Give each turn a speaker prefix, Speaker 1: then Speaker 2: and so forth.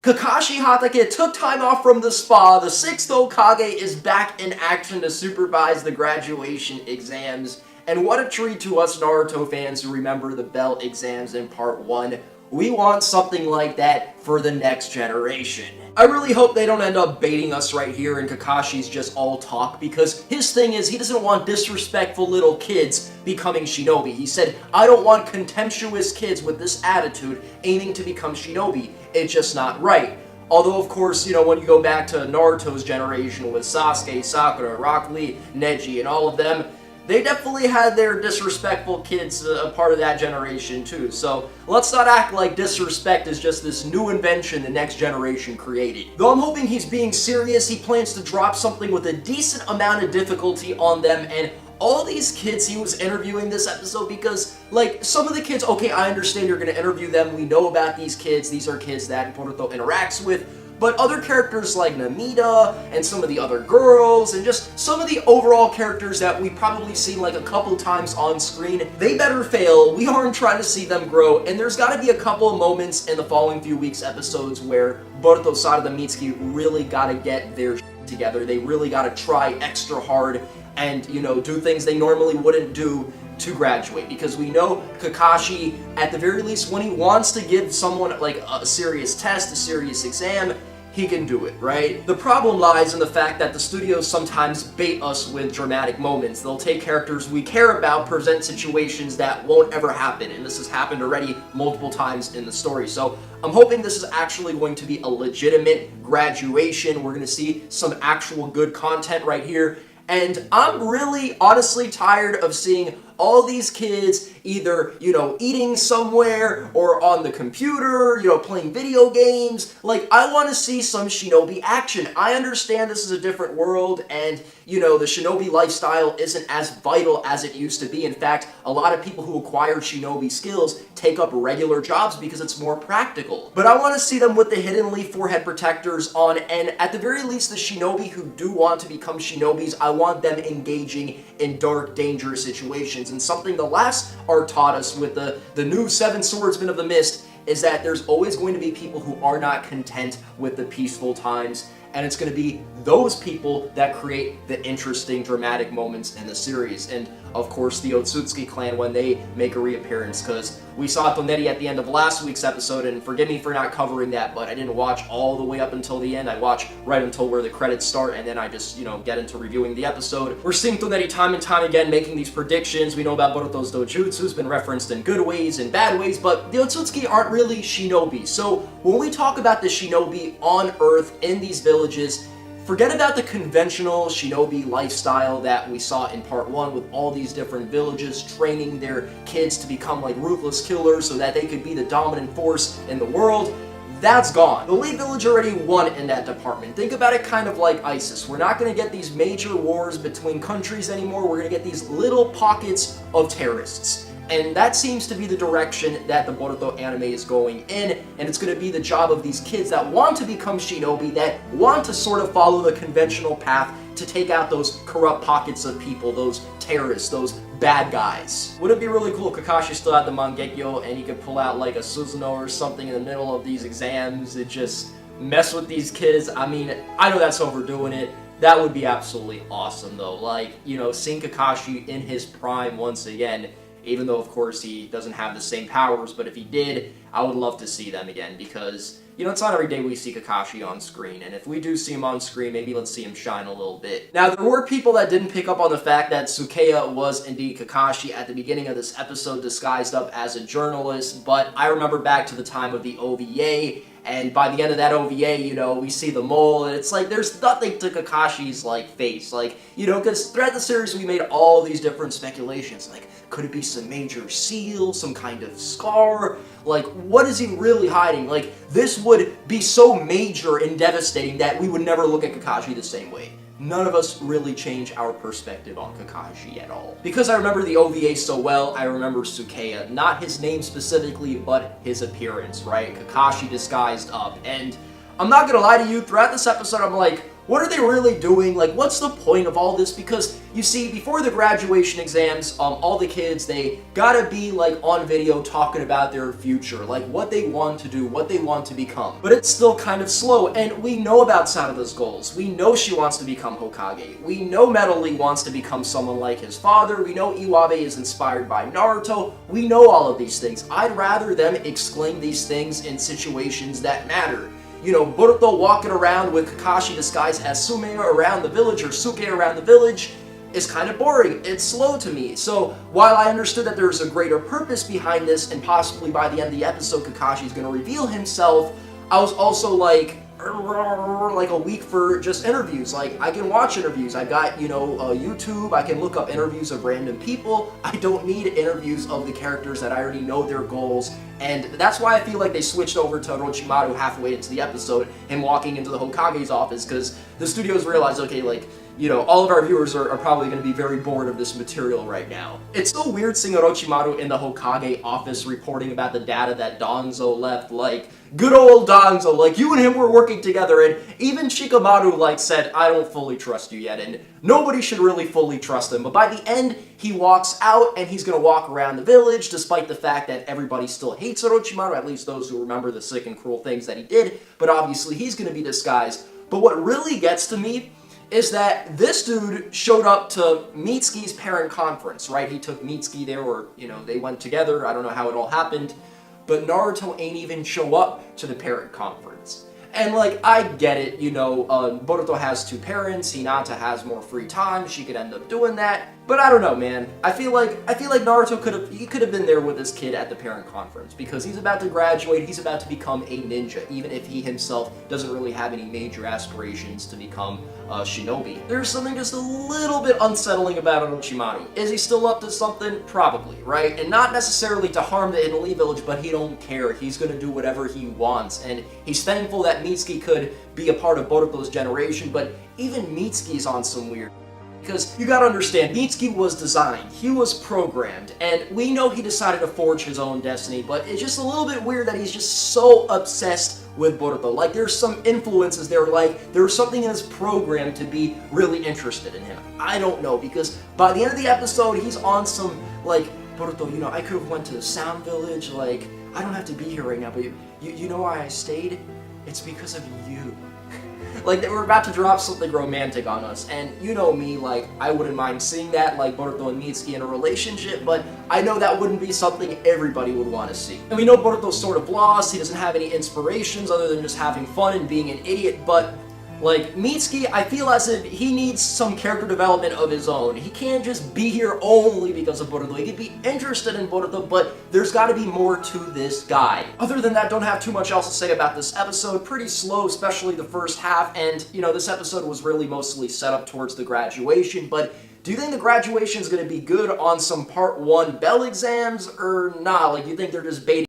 Speaker 1: Kakashi Hatake took time off from the spa. The 6th Hokage is back in action to supervise the graduation exams. And what a treat to us Naruto fans who remember the belt exams in part 1. We want something like that for the next generation. I really hope they don't end up baiting us right here and Kakashi's just all talk, because his thing is he doesn't want disrespectful little kids becoming shinobi. He said, I don't want contemptuous kids with this attitude aiming to become shinobi. It's just not right. Although, of course, you know, when you go back to Naruto's generation with Sasuke, Sakura, Rock Lee, Neji, and all of them, they definitely had their disrespectful kids a part of that generation too. So let's not act like disrespect is just this new invention the next generation created. Though I'm hoping he's being serious, he plans to drop something with a decent amount of difficulty on them, and all these kids he was interviewing this episode, because, like, some of the kids, okay, I understand you're going to interview them, we know about these are kids that Boruto interacts with, but other characters like Namida and some of the other girls and just some of the overall characters that we've probably seen like a couple times on screen, they better fail. We aren't trying to see them grow, and there's got to be a couple of moments in the following few weeks episodes where Boruto, Sada, and Mitsuki really got to get their shit together. They really got to try extra hard and, you know, do things they normally wouldn't do to graduate, because we know Kakashi, at the very least, when he wants to give someone like a serious test, a serious exam, he can do it, right? The problem lies in the fact that the studios sometimes bait us with dramatic moments. They'll take characters we care about, present situations that won't ever happen, and this has happened already multiple times in the story. So I'm hoping this is actually going to be a legitimate graduation. We're going to see some actual good content right here. And I'm really, honestly tired of seeing all these kids either, you know, eating somewhere or on the computer, you know, playing video games. Like, I want to see some shinobi action. I understand this is a different world and, you know, the shinobi lifestyle isn't as vital as it used to be. In fact, a lot of people who acquire shinobi skills take up regular jobs because it's more practical. But I want to see them with the hidden leaf forehead protectors on, and at the very least, the shinobi who do want to become shinobis, I want them engaging in dark, dangerous situations. And something the last arc taught us with the new 7 Swordsmen of the Mist is that there's always going to be people who are not content with the peaceful times, and it's going to be those people that create the interesting, dramatic moments in the series. And of course, the Otsutsuki clan when they make a reappearance, because we saw Toneri at the end of last week's episode, and forgive me for not covering that, but I didn't watch all the way up until the end. I watched right until where the credits start, and then I just, you know, get into reviewing the episode. We're seeing Toneri time and time again making these predictions. We know about Boruto's dojutsu, has been referenced in good ways and bad ways, but the Otsutsuki aren't really shinobi. So when we talk about the shinobi on Earth in these villages, forget about the conventional shinobi lifestyle that we saw in part 1 with all these different villages training their kids to become like ruthless killers so that they could be the dominant force in the world. That's gone. The Elite Village already won in that department. Think about it kind of like ISIS. We're not going to get these major wars between countries anymore. We're going to get these little pockets of terrorists. And that seems to be the direction that the Boruto anime is going in, and it's going to be the job of these kids that want to become shinobi, that want to sort of follow the conventional path to take out those corrupt pockets of people, those terrorists, those bad guys. Would it be really cool if Kakashi still had the Mangekyo and he could pull out like a Suzuno or something in the middle of these exams and just mess with these kids? I mean, I know that's overdoing it. That would be absolutely awesome though. Like, you know, seeing Kakashi in his prime once again, even though, of course, he doesn't have the same powers, but if he did, I would love to see them again, because, you know, it's not every day we see Kakashi on screen, and if we do see him on screen, maybe let's see him shine a little bit. Now, there were people that didn't pick up on the fact that Tsukeya was indeed Kakashi at the beginning of this episode, disguised up as a journalist, but I remember back to the time of the OVA, and by the end of that OVA, you know, we see the mole, and it's like, there's nothing to Kakashi's, like, face. Like, you know, because throughout the series, we made all these different speculations. Like, could it be some major seal, some kind of scar? Like, what is he really hiding? Like, this would be so major and devastating that we would never look at Kakashi the same way. None of us really change our perspective on Kakashi at all. Because I remember the OVA so well, I remember Tsukeya. Not his name specifically, but his appearance, right? Kakashi disguised up. And I'm not gonna lie to you, throughout this episode, I'm like, what are they really doing? Like, what's the point of all this? Because, you see, before the graduation exams, all the kids, they gotta be, like, on video talking about their future, like, what they want to do, what they want to become. But it's still kind of slow, and we know about Sarada's goals. We know she wants to become Hokage. We know Metal wants to become someone like his father. We know Iwabe is inspired by Naruto. We know all of these things. I'd rather them explain these things in situations that matter. You know, Boruto walking around with Kakashi disguised as Sume around the village, or Suke around the village, is kind of boring. It's slow to me. So, while I understood that there's a greater purpose behind this, and possibly by the end of the episode Kakashi's gonna reveal himself, I was also like a week for just interviews. Like, I can watch interviews. I got, you know, YouTube. I can look up interviews of random people. I don't need interviews of the characters that I already know their goals. And that's why I feel like they switched over to Orochimaru halfway into the episode, him walking into the Hokage's office, because the studios realized, okay, like, you know, all of our viewers are probably going to be very bored of this material right now. It's so weird seeing Orochimaru in the Hokage office reporting about the data that Danzo left, like, good old Danzo, like, you and him were working together, and even Shikamaru, like, said, I don't fully trust you yet, and nobody should really fully trust him. But by the end, he walks out, and he's gonna walk around the village, despite the fact that everybody still hates Orochimaru, at least those who remember the sick and cruel things that he did, but obviously he's gonna be disguised. But what really gets to me is that this dude showed up to Mitsuki's parent conference, right? He took Mitsuki there, or, you know, they went together. I don't know how it all happened. But Naruto ain't even show up to the parent conference. And, like, I get it, you know, Boruto has two parents, Hinata has more free time, she could end up doing that. But I don't know, man. I feel like Naruto could have been there with his kid at the parent conference, because he's about to graduate, he's about to become a ninja, even if he himself doesn't really have any major aspirations to become a shinobi. There's something just a little bit unsettling about Orochimaru. Is he still up to something? Probably, right? And not necessarily to harm the Italy village, but he don't care. He's gonna do whatever he wants, and he's thankful that Mitsuki could be a part of Boruto's generation, but even Mitsuki's on some weird. Because you gotta understand, Mitsuki was designed, he was programmed, and we know he decided to forge his own destiny, but it's just a little bit weird that he's just so obsessed with Boruto. Like, there's some influences there, like, there's something in his program to be really interested in him. I don't know, because by the end of the episode, he's on some, like, Boruto, you know, I could have went to the Sound Village, like, I don't have to be here right now, but you know why I stayed? It's because of you. Like, they were about to drop something romantic on us, and you know me, like, I wouldn't mind seeing that, like Boruto and Mitsuki in a relationship, but I know that wouldn't be something everybody would want to see. And we know Boruto's sort of lost, he doesn't have any inspirations other than just having fun and being an idiot, but like, Mitsuki, I feel as if he needs some character development of his own. He can't just be here only because of Boruto. He could be interested in Boruto, but there's gotta be more to this guy. Other than that, don't have too much else to say about this episode. Pretty slow, especially the first half, and, you know, this episode was really mostly set up towards the graduation, but do you think the graduation is gonna be good on some Part 1 Bell exams, or not? Like, do you think they're just baiting